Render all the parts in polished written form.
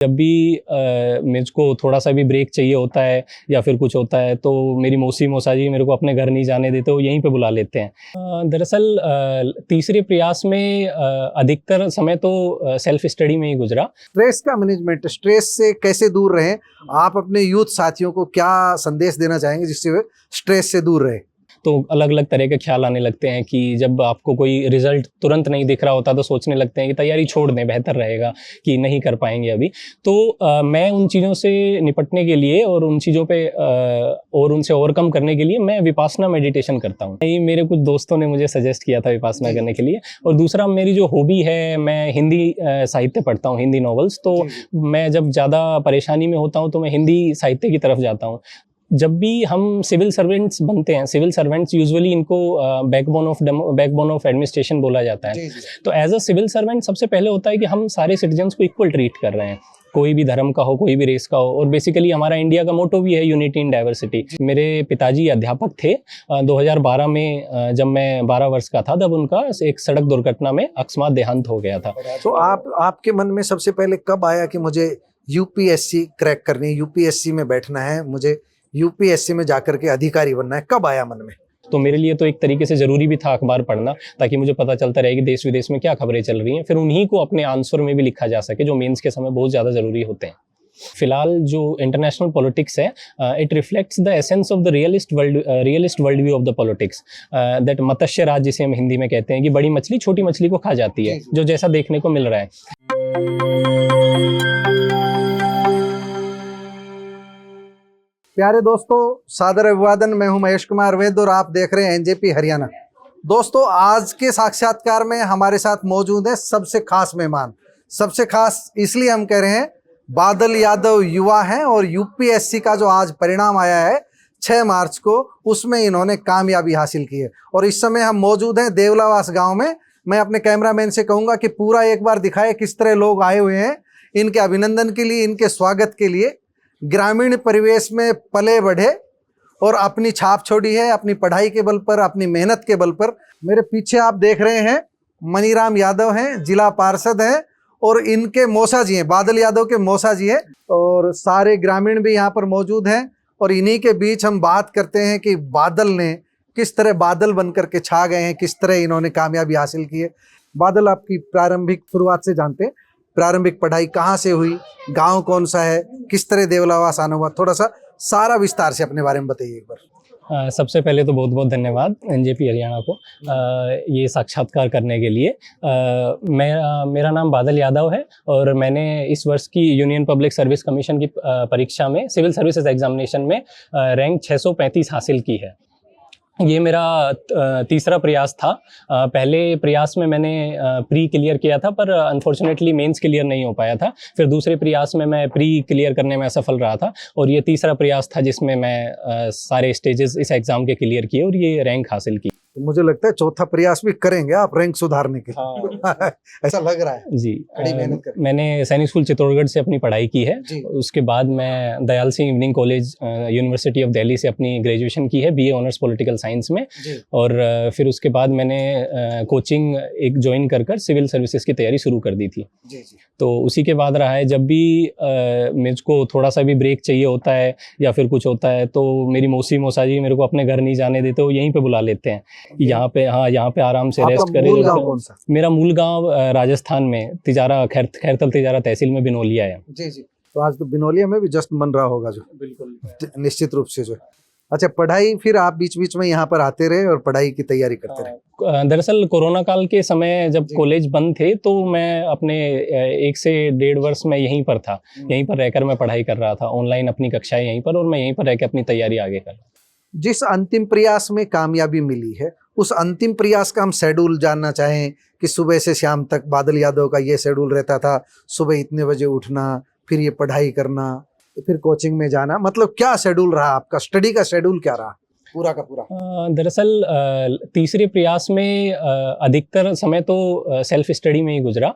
जब भी मुझको थोड़ा-सा भी ब्रेक चाहिए होता है या फिर कुछ होता है तो मेरी मौसी मौसा जी मेरे को अपने घर नहीं जाने देते, वो यहीं पे बुला लेते हैं। दरअसल तीसरे प्रयास में अधिकतर समय तो सेल्फ स्टडी में ही गुज़रा। स्ट्रेस का मैनेजमेंट, स्ट्रेस से कैसे दूर रहें, आप अपने यूथ साथियों को क्या संदेश देना चाहेंगे जिससे वे स्ट्रेस से दूर रहे? तो अलग-अलग तरह के ख्याल आने लगते हैं कि जब आपको कोई रिज़ल्ट तुरंत नहीं दिख रहा होता तो सोचने लगते हैं कि तैयारी छोड़ दें, बेहतर रहेगा कि नहीं कर पाएँगे अभी। तो मैं उन चीज़ों से निपटने के लिए और उन चीज़ों पे और उनसे ओवरकम करने के लिए मैं विपासना मेडिटेशन करता हूँ। ये मेरे कुछ दोस्तों ने मुझे सजेस्ट किया था विपासना करने के लिए। और दूसरा मेरी जो हॉबी है, मैं हिंदी साहित्य पढ़ता हूँ, हिंदी नॉवेल्स। तो मैं जब ज़्यादा परेशानी में होता हूँ तो मैं हिंदी साहित्य की तरफ जाता हूँ। जब भी हम सिविल सर्वेंट्स बनते हैं, सिविल सर्वेंट्स यूजुअली इनको बैकबोन ऑफ एडमिनिस्ट्रेशन बोला जाता है। तो एज अ सिविल सर्वेंट सबसे पहले होता है कि हम सारे सिटीजन्स को इक्वल ट्रीट कर रहे हैं, कोई भी धर्म का हो, कोई भी रेस का हो। और बेसिकली हमारा इंडिया का मोटो भी है यूनिटी इन डाइवर्सिटी। मेरे पिताजी अध्यापक थे। 2012 में जब मैं 12 वर्ष का था तब उनका एक सड़क दुर्घटना में अकस्मात देहांत हो गया था। तो आपके मन में सबसे पहले कब आया कि मुझे यूपीएससी क्रैक करनी है, यूपीएससी में बैठना है, मुझे यूपीएससी में जाकर के अधिकारी बनना है, कब आया मन में? तो मेरे लिए तो एक तरीके से ज़रूरी भी था अखबार पढ़ना, ताकि मुझे पता चलता रहे कि देश विदेश में क्या खबरें चल रही हैं। फिर उन्हीं को अपने आंसर में भी लिखा जा सके, जो मेंस के समय बहुत ज़्यादा ज़रूरी होते हैं। फिलहाल जो इंटरनेशनल पॉलिटिक्स है, it reflects the essence of the realist world view of the politics. That मत्स्य राज जिसे हम हिंदी में कहते हैं कि बड़ी मछली छोटी मछली को खा जाती है, जो जैसा देखने को मिल रहा है। प्यारे दोस्तों, सादर अभिवादन। मैं हूं महेश कुमार वैद और आप देख रहे हैं एनजेपी हरियाणा। दोस्तों, आज के साक्षात्कार में हमारे साथ मौजूद है सबसे खास मेहमान। सबसे खास इसलिए हम कह रहे हैं, बादल यादव युवा हैं और यूपीएससी का जो आज परिणाम आया है 6 मार्च को, उसमें इन्होंने कामयाबी हासिल की है। और इस समय हम मौजूद हैं देवलावास गाँव में। मैं अपने कैमरामैन से कहूँगा कि पूरा एक बार दिखाए किस तरह लोग आए हुए हैं इनके अभिनंदन के लिए, इनके स्वागत के लिए। ग्रामीण परिवेश में पले बढ़े और अपनी छाप छोड़ी है, अपनी पढ़ाई के बल पर, अपनी मेहनत के बल पर। मेरे पीछे आप देख रहे हैं मनीराम यादव हैं, जिला पार्षद हैं और इनके मौसा जी हैं, बादल यादव के मौसा जी हैं। और सारे ग्रामीण भी यहाँ पर मौजूद हैं और इन्हीं के बीच हम बात करते हैं कि बादल ने किस तरह बादल बनकर के छा गए हैं, किस तरह इन्होंने कामयाबी हासिल की है। बादल, आपकी प्रारंभिक शुरुआत से जानते हैं, प्रारंभिक पढ़ाई कहाँ से हुई, गांव कौन सा है, किस तरह देवलावास आना हुआ, थोड़ा सा सारा विस्तार से अपने बारे में बताइए एक बार। सबसे पहले तो बहुत बहुत धन्यवाद एनजेपी हरियाणा को ये साक्षात्कार करने के लिए। मेरा नाम बादल यादव है और मैंने इस वर्ष की यूनियन पब्लिक सर्विस कमीशन की परीक्षा में सिविल सर्विसेज एग्जामिनेशन में रैंक 635 हासिल की है। ये मेरा तीसरा प्रयास था। पहले प्रयास में मैंने प्री क्लियर किया था, पर अनफॉर्चुनेटली मेंस क्लियर नहीं हो पाया था। फिर दूसरे प्रयास में मैं प्री क्लियर करने में असफल रहा था और ये तीसरा प्रयास था जिसमें मैं सारे स्टेजेस इस एग्ज़ाम के क्लियर किए और ये रैंक हासिल की। तो मुझे लगता है चौथा प्रयास भी करेंगे आप रैंक सुधारने के। हाँ। ऐसा लग रहा है जी। बड़ी मेहनत कर। मैंने सैनिक स्कूल चित्तौड़गढ़ से अपनी पढ़ाई की है। उसके बाद मैं Dayal Singh evening college university of Delhi से अपनी ग्रेजुएशन की है, बीए ऑनर्स पॉलिटिकल साइंस में। और फिर उसके बाद मैंने कोचिंग एक ज्वाइन कर सिविल सर्विसेज की तैयारी शुरू कर दी थी। तो उसी के बाद रहा है, जब भी मुझको थोड़ा सा भी ब्रेक चाहिए होता है या फिर कुछ होता है तो मेरी मौसी मौसा जी मेरे को अपने घर नहीं जाने देते, वो यहीं पे बुला लेते हैं। यहाँ पे आराम से रेस्ट करें। मेरा मूल गांव राजस्थान में तिजारा खैरतल तिजारा तहसील में बिनोलिया है। जी। तो आज तो बिनोलिया में भी जस्ट मन रहा होगा जो, बिल्कुल निश्चित रूप से जो। अच्छा, पढ़ाई फिर आप बीच बीच में यहाँ पर आते रहे और पढ़ाई की तैयारी करते रहे? दरअसल कोरोना काल के समय जब कॉलेज बंद थे तो मैं अपने 1 से 1.5 वर्ष में यहीं पर था। यहीं पर रहकर मैं पढ़ाई कर रहा था, ऑनलाइन अपनी कक्षाएं यहीं पर, और मैं यहीं पर रहकर अपनी तैयारी आगे कर रहा। जिस अंतिम प्रयास में कामयाबी मिली है, उस अंतिम प्रयास का हम शेड्यूल जानना चाहें कि सुबह से शाम तक बादल यादव का ये शेड्यूल रहता था, सुबह इतने बजे उठना, फिर ये पढ़ाई करना, फिर कोचिंग में जाना, मतलब क्या शेड्यूल रहा आपका, स्टडी का शेड्यूल क्या रहा? पूरा का पूरा? दरअसल तीसरे प्रयास में अधिकतर समय तो सेल्फ स्टडी में ही गुजरा।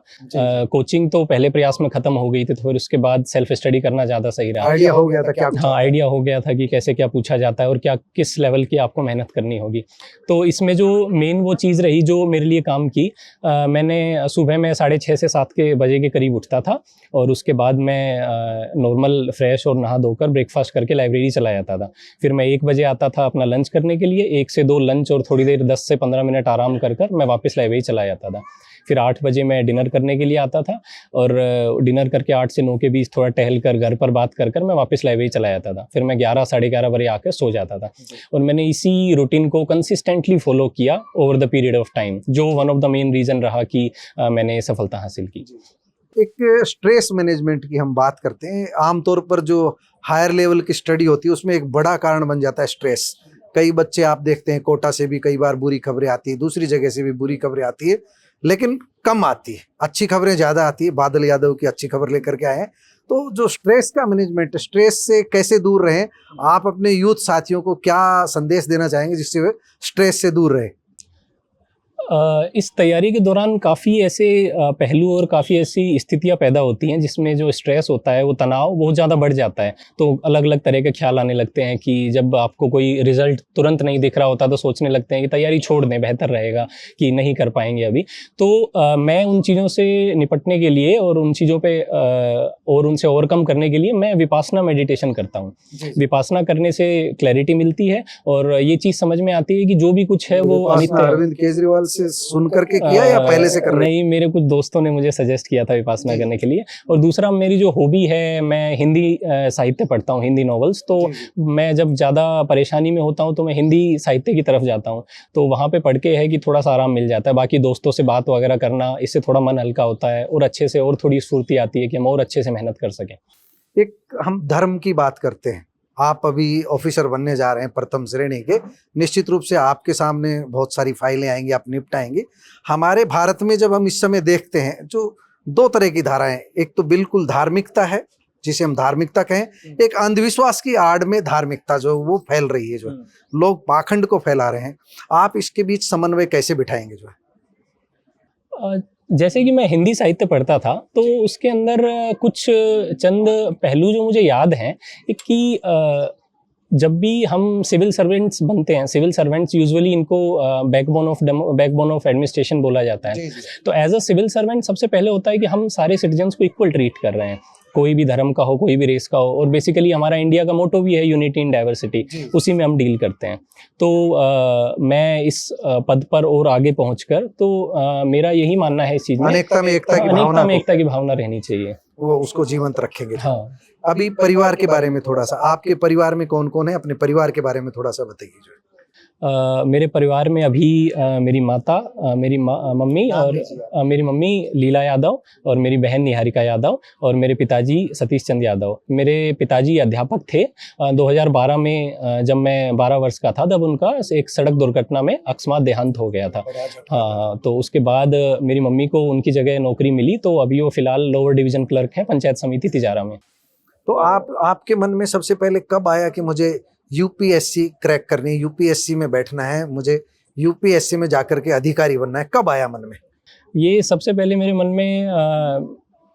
कोचिंग तो पहले प्रयास में खत्म हो गई थी, तो फिर उसके बाद सेल्फ स्टडी करना ज़्यादा सही रहा। आइडिया हो गया था क्या? हाँ, आइडिया हो गया था कि कैसे क्या पूछा जाता है और क्या किस लेवल की आपको मेहनत करनी होगी। तो इसमें जो मेन वो चीज़ रही जो मेरे लिए काम की, मैंने सुबह में 6:30 से 7 के बजे के करीब उठता था और उसके बाद मैं नॉर्मल फ्रेश और नहा धोकर ब्रेकफास्ट करके लाइब्रेरी चला जाता था। फिर मैं 1 बजे आता था अपना लंच करने के लिए, 1 से 2 लंच और थोड़ी देर 10 से 15 मिनट आराम कर मैं वापस लाइब्रेरी चला जाता था। फिर 8 बजे मैं डिनर करने के लिए आता था और डिनर करके 8 से 9 के बीच थोड़ा टहल कर घर पर बात कर मैं वापस लाइब्रेरी चला जाता था। फिर मैं 11 साढ़े 11 बजे आकर सो जाता था और मैंने इसी रूटीन को कंसिस्टेंटली फॉलो किया over the period of time, जो one of the main reason रहा कि मैंने सफलता हासिल की। एक स्ट्रेस मैनेजमेंट की हम बात करते हैं, आमतौर पर जो हायर लेवल की स्टडी होती है उसमें एक बड़ा कारण बन जाता है स्ट्रेस। कई बच्चे आप देखते हैं कोटा से भी कई बार बुरी खबरें आती है, दूसरी जगह से भी बुरी खबरें आती है, लेकिन कम आती है, अच्छी खबरें ज़्यादा आती है। बादल यादव की अच्छी खबर लेकर के आए हैं। तो जो स्ट्रेस का मैनेजमेंट, स्ट्रेस से कैसे दूर रहें, आप अपने यूथ साथियों को क्या संदेश देना चाहेंगे जिससे वे स्ट्रेस से दूर रहे? इस तैयारी के दौरान काफ़ी ऐसे पहलू और काफ़ी ऐसी स्थितियां पैदा होती हैं जिसमें जो स्ट्रेस होता है, वो तनाव बहुत ज़्यादा बढ़ जाता है। तो अलग अलग तरह के ख्याल आने लगते हैं कि जब आपको कोई रिजल्ट तुरंत नहीं दिख रहा होता तो सोचने लगते हैं कि तैयारी छोड़ दें, बेहतर रहेगा, कि नहीं कर पाएंगे अभी। तो मैं उन चीज़ों से निपटने के लिए और उन चीज़ों पे और उनसे ओवरकम करने के लिए मैं विपासना मेडिटेशन करता हूँ। विपासना करने से क्लैरिटी मिलती है और ये चीज़ समझ में आती है कि जो भी कुछ है वो अनित्य है। अरविंद केजरीवाल से सुन करके किया या पहले से कर रहे? नहीं, मेरे कुछ दोस्तों ने मुझे सजेस्ट किया था विपासना करने के लिए। और दूसरा मेरी जो हॉबी है, मैं हिंदी साहित्य पढ़ता हूँ, हिंदी नॉवेल्स। तो मैं जब ज़्यादा परेशानी में होता हूँ तो मैं हिंदी साहित्य की तरफ जाता हूँ, तो वहाँ पे पढ़ के है कि थोड़ा सा आराम मिल जाता है। बाकी दोस्तों से बात वगैरह करना, इससे थोड़ा मन हल्का होता है और अच्छे से और थोड़ी स्फूर्ति आती है कि हम और अच्छे से मेहनत कर सकें। एक हम धर्म की बात करते हैं, आप अभी ऑफिसर बनने जा रहे हैं प्रथम श्रेणी के, निश्चित रूप से आपके सामने बहुत सारी फाइलें आएंगी, आप निपटाएंगे। हमारे भारत में जब हम इस समय देखते हैं जो 2 तरह की धाराएं, एक तो बिल्कुल धार्मिकता है जिसे हम धार्मिकता कहें, एक अंधविश्वास की आड़ में धार्मिकता जो वो फैल रही है, जो लोग पाखंड को फैला रहे हैं। आप इसके बीच समन्वय कैसे बिठाएंगे? जो है जैसे कि मैं हिंदी साहित्य पढ़ता था तो उसके अंदर कुछ चंद पहलू जो मुझे याद हैं कि जब भी हम सिविल सर्वेंट्स बनते हैं, सिविल सर्वेंट्स यूजुअली इनको बैकबोन ऑफ एडमिनिस्ट्रेशन बोला जाता है। तो एज अ सिविल सर्वेंट सबसे पहले होता है कि हम सारे सिटीजन्स को इक्वल ट्रीट कर रहे हैं, कोई भी धर्म का हो, कोई भी रेस का हो। और बेसिकली हमारा इंडिया का मोटो भी है यूनिटी इन डाइवर्सिटी, उसी में हम डील करते हैं। तो मैं इस पद पर और आगे पहुंचकर तो मेरा यही मानना है इस चीज़ में, अनेकता में एकता की भावना रहनी चाहिए, वो उसको जीवंत रखेंगे। हाँ। अभी परिवार के बारे में थोड़ा सा, आपके परिवार में कौन कौन है, अपने परिवार के बारे में थोड़ा सा बताइए। मेरे परिवार में अभी मेरी माता, मेरी मम्मी और मेरी मम्मी लीला यादव और मेरी बहन निहारिका यादव और मेरे पिताजी सतीश चंद यादव। मेरे पिताजी अध्यापक थे। 2012 में जब मैं 12 वर्ष का था तब उनका एक सड़क दुर्घटना में अकस्मात देहांत हो गया था। हाँ, तो उसके बाद मेरी मम्मी को उनकी जगह नौकरी मिली, तो अभी वो फिलहाल लोअर डिवीजन क्लर्क हैं पंचायत समिति तिजारा में। तो आपके मन में सबसे पहले कब आया कि मुझे यूपीएससी क्रैक करनी है, यूपीएससी में बैठना है, मुझे यूपीएससी में जाकर के अधिकारी बनना है? कब आया मन में? ये सबसे पहले मेरे मन में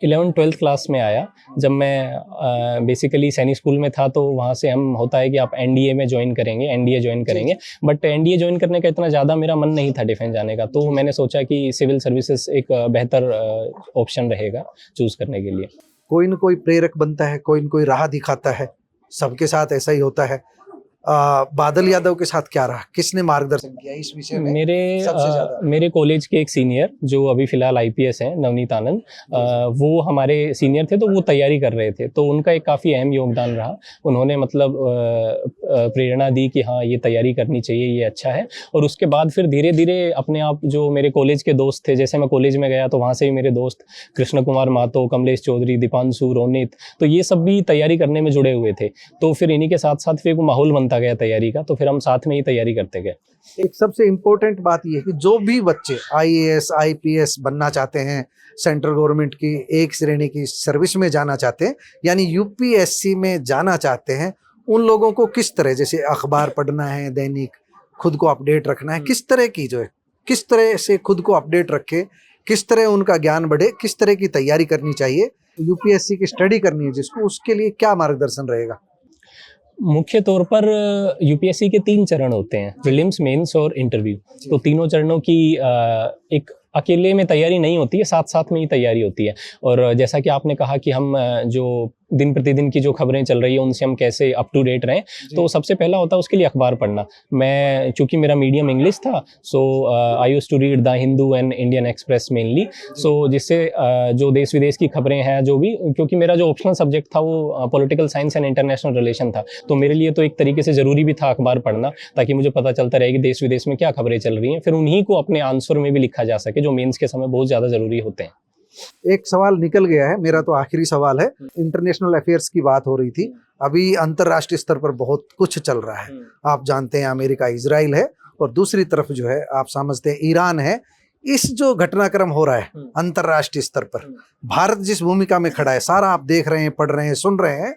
11th-12th क्लास में आया, जब मैं बेसिकली सैनिक स्कूल में था। तो वहाँ से हम होता है कि आप एनडीए में ज्वाइन करेंगे, बट एनडीए ज्वाइन करने का इतना ज़्यादा मेरा मन नहीं था डिफेंस जाने का। तो मैंने सोचा कि सिविल सर्विसेज एक बेहतर ऑप्शन रहेगा चूज़ करने के लिए। कोई न कोई प्रेरक बनता है, कोई न कोई राह दिखाता है, सबके साथ ऐसा ही होता है। बादल यादव के साथ क्या रहा, किसने मार्गदर्शन किया इस विषय में? मेरे कॉलेज के एक सीनियर जो अभी फिलहाल आईपीएस हैं, नवनीत आनंद, वो हमारे सीनियर थे, तो वो तैयारी कर रहे थे, तो उनका एक काफ़ी अहम योगदान रहा। उन्होंने मतलब प्रेरणा दी कि हाँ ये तैयारी करनी चाहिए, ये अच्छा है। और उसके बाद फिर धीरे धीरे अपने आप जो मेरे कॉलेज के दोस्त थे, जैसे मैं कॉलेज में गया तो वहाँ से भी मेरे दोस्त कृष्ण कुमार महतो, कमलेश चौधरी, दीपांशु, रोनित, तो ये सब भी तैयारी करने में जुड़े हुए थे। तो फिर इन्हीं के साथ साथ फिर वो माहौल बनता गया तैयारी का, तो फिर हम साथ में ही तैयारी करते गए। एक सबसे इम्पोर्टेंट बात यह है कि जो भी बच्चे आईएएस आईपीएस बनना चाहते हैं, सेंट्रल गवर्नमेंट की एक श्रेणी की सर्विस में जाना चाहते हैं, यानी यूपीएससी में जाना चाहते हैं, उन लोगों को किस तरह, जैसे अखबार पढ़ना है, दैनिक खुद को अपडेट रखना है, किस तरह की जो है, किस तरह से खुद को अपडेट रखे, किस तरह उनका ज्ञान बढ़े, किस तरह की तैयारी करनी चाहिए, यूपीएससी की स्टडी करनी है जिसको, उसके लिए क्या मार्गदर्शन रहेगा? मुख्य तौर पर यूपीएससी के 3 चरण होते हैं, प्रीलिम्स, मेंस और इंटरव्यू। तो तीनों चरणों की एक अकेले में तैयारी नहीं होती है, साथ साथ में ही तैयारी होती है। और जैसा कि आपने कहा कि हम जो दिन प्रतिदिन की जो खबरें चल रही है उनसे हम कैसे अप टू डेट रहें, तो सबसे पहला होता है उसके लिए अखबार पढ़ना। मैं चूंकि मेरा मीडियम इंग्लिश था, so I used to read the Hindu and Indian Express mainly. So जिससे जो देश विदेश की खबरें हैं जो भी, क्योंकि मेरा जो ऑप्शनल सब्जेक्ट था वो political science and international relation था, तो मेरे लिए तो एक तरीके से ज़रूरी भी था अखबार पढ़ना, ताकि मुझे पता चलता रहे कि देश विदेश में क्या खबरें चल रही हैं, फिर उन्हीं को अपने आंसर में भी लिखा जा सके, जो मेंस के समय बहुत ज़्यादा ज़रूरी होते हैं। एक सवाल निकल गया है, मेरा तो आखिरी सवाल है। इंटरनेशनल अफेयर्स की बात हो रही थी, अभी अंतर्राष्ट्रीय स्तर पर बहुत कुछ चल रहा है। आप जानते हैं अमेरिका, इजराइल है, और दूसरी तरफ जो है आप समझते हैं ईरान है। इस जो घटनाक्रम हो रहा है अंतर्राष्ट्रीय स्तर पर, भारत जिस भूमिका में खड़ा है, सारा आप देख रहे हैं, पढ़ रहे हैं, सुन रहे हैं।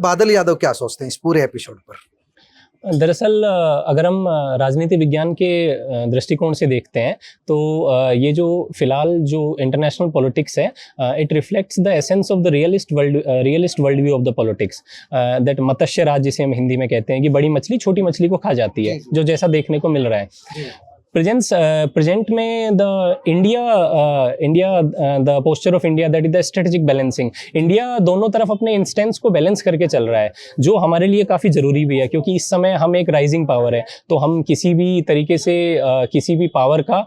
बादल यादव क्या सोचते हैं इस पूरे एपिसोड पर? दरअसल अगर हम राजनीति विज्ञान के दृष्टिकोण से देखते हैं, तो ये जो फिलहाल जो इंटरनेशनल पॉलिटिक्स है, it reflects the essence of the realist world view of the politics, that मत्स्य राज जिसे हम हिंदी में कहते हैं, कि बड़ी मछली छोटी मछली को खा जाती है, जो जैसा देखने को मिल रहा है। प्रेजेंट में the India the posture of India, that is the strategic balancing. India दोनों तरफ अपने इंस्टेंस को बैलेंस करके चल रहा है, जो हमारे लिए काफ़ी ज़रूरी भी है, क्योंकि इस समय हम एक राइजिंग पावर है, तो हम किसी भी तरीके से किसी भी पावर का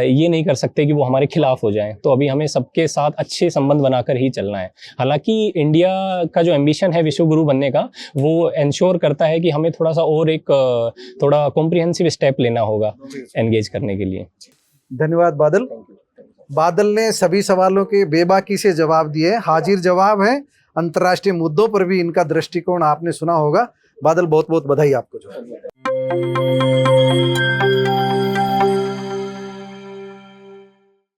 ये नहीं कर सकते कि वो हमारे खिलाफ हो जाए। तो अभी हमें सबके साथ अच्छे संबंध बनाकर ही चलना है। हालांकि इंडिया का जो एम्बिशन है विश्व गुरु बनने का, वो इंश्योर करता है कि हमें थोड़ा सा और एक थोड़ा कॉम्प्रिहेंसिव स्टेप लेना होगा एंगेज करने के लिए। धन्यवाद बादल। बादल ने सभी सवालों के बेबाकी से जवाब दिए, हाजिर जवाब है। अंतर्राष्ट्रीय मुद्दों पर भी इनका दृष्टिकोण आपने सुना होगा। बादल, बहुत बहुत बधाई आपको। जो